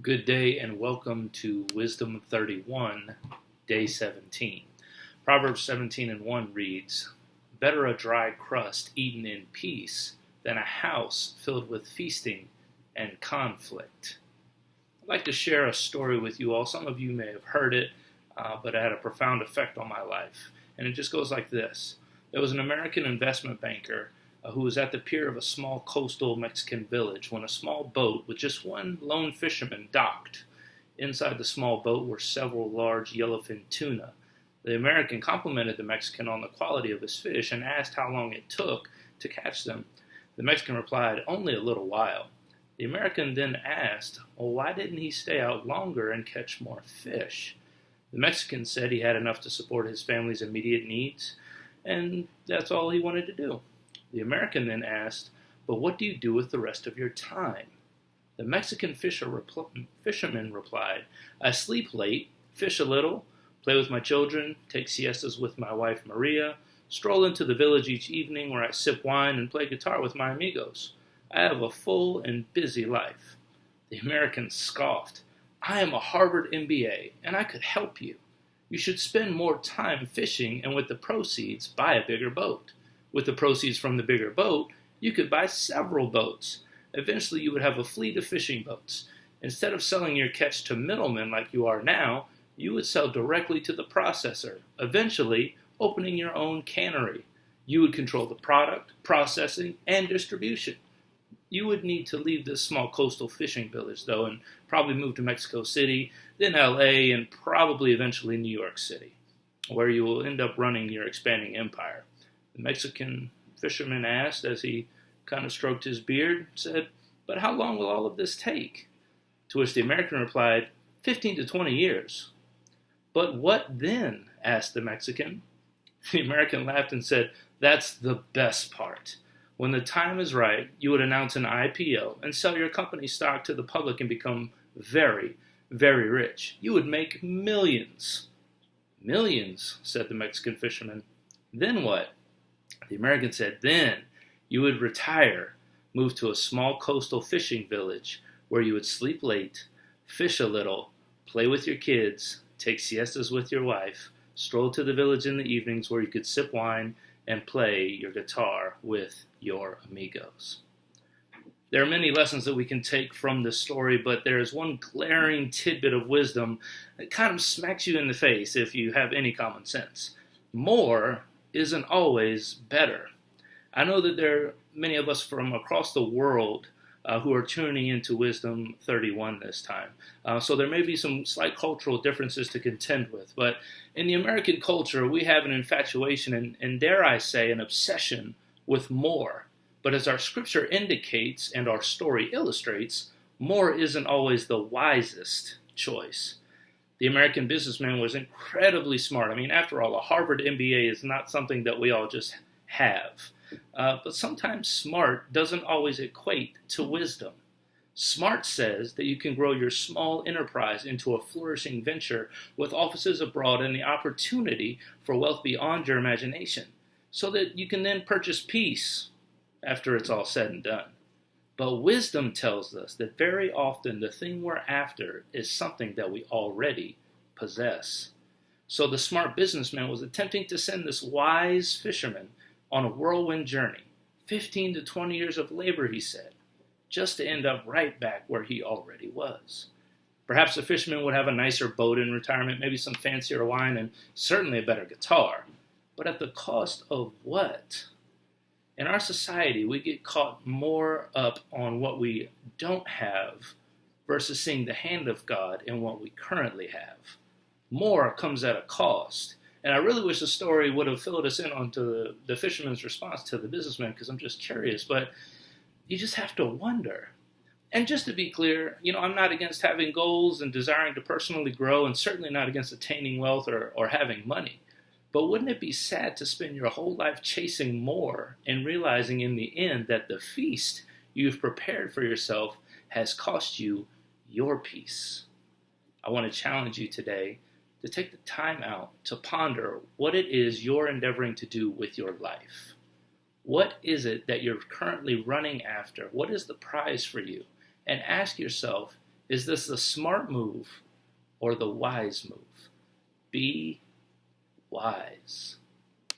Good day and welcome to Wisdom31 Day 17. Proverbs 17:1 reads, "Better a dry crust eaten in peace than a house filled with feasting and conflict." I'd like to share a story with you all. Some of you may have heard it, but it had a profound effect on my life. And it just goes like this. There was an American investment banker who was at the pier of a small coastal Mexican village when a small boat with just one lone fisherman docked. Inside the small boat were several large yellowfin tuna. The American complimented the Mexican on the quality of his fish and asked how long it took to catch them. The Mexican replied, "Only a little while." The American then asked, "Well, why didn't he stay out longer and catch more fish?" The Mexican said he had enough to support his family's immediate needs, and that's all he wanted to do. The American then asked, "But what do you do with the rest of your time?" The Mexican fisherman replied, "I sleep late, fish a little, play with my children, take siestas with my wife Maria, stroll into the village each evening where I sip wine and play guitar with my amigos. I have a full and busy life." The American scoffed, "I am a Harvard MBA, and I could help you. You should spend more time fishing and with the proceeds, buy a bigger boat. With the proceeds from the bigger boat, you could buy several boats. Eventually, you would have a fleet of fishing boats. Instead of selling your catch to middlemen like you are now, you would sell directly to the processor, eventually opening your own cannery. You would control the product, processing, and distribution. You would need to leave this small coastal fishing village, though, and probably move to Mexico City, then LA, and probably eventually New York City, where you will end up running your expanding empire." The Mexican fisherman asked, as he kind of stroked his beard, said, "But how long will all of this take?" To which the American replied, 15 to 20 years. "But what then?" asked the Mexican. The American laughed and said, "That's the best part. When the time is right, you would announce an IPO and sell your company stock to the public and become very, very rich. You would make millions." "Millions," said the Mexican fisherman. "Then what?" The American said, "Then you would retire, move to a small coastal fishing village where you would sleep late, fish a little, play with your kids, take siestas with your wife, stroll to the village in the evenings where you could sip wine and play your guitar with your amigos." There are many lessons that we can take from this story, but there is one glaring tidbit of wisdom that kind of smacks you in the face if you have any common sense. More isn't always better. I know that there are many of us from across the world who are tuning into Wisdom 31 this time. So there may be some slight cultural differences to contend with. But in the American culture, we have an infatuation and dare I say, an obsession with more. But as our scripture indicates and our story illustrates, more isn't always the wisest choice. The American businessman was incredibly smart. I mean, after all, a Harvard MBA is not something that we all just have. But sometimes smart doesn't always equate to wisdom. Smart says that you can grow your small enterprise into a flourishing venture with offices abroad and the opportunity for wealth beyond your imagination, so that you can then purchase peace after it's all said and done. But wisdom tells us that very often the thing we're after is something that we already possess. So the smart businessman was attempting to send this wise fisherman on a whirlwind journey, 15 to 20 years of labor, he said, just to end up right back where he already was. Perhaps the fisherman would have a nicer boat in retirement, maybe some fancier wine, and certainly a better guitar. But at the cost of what? In our society, we get caught more up on what we don't have versus seeing the hand of God in what we currently have. More comes at a cost. And I really wish the story would have filled us in onto the fisherman's response to the businessman, because I'm just curious. But you just have to wonder. And just to be clear, I'm not against having goals and desiring to personally grow, and certainly not against attaining wealth or having money. But wouldn't it be sad to spend your whole life chasing more and realizing in the end that the feast you've prepared for yourself has cost you your peace? I want to challenge you today to take the time out to ponder what it is you're endeavoring to do with your life. What is it that you're currently running after? What is the prize for you? And ask yourself, Is this the smart move or the wise move? Be wise.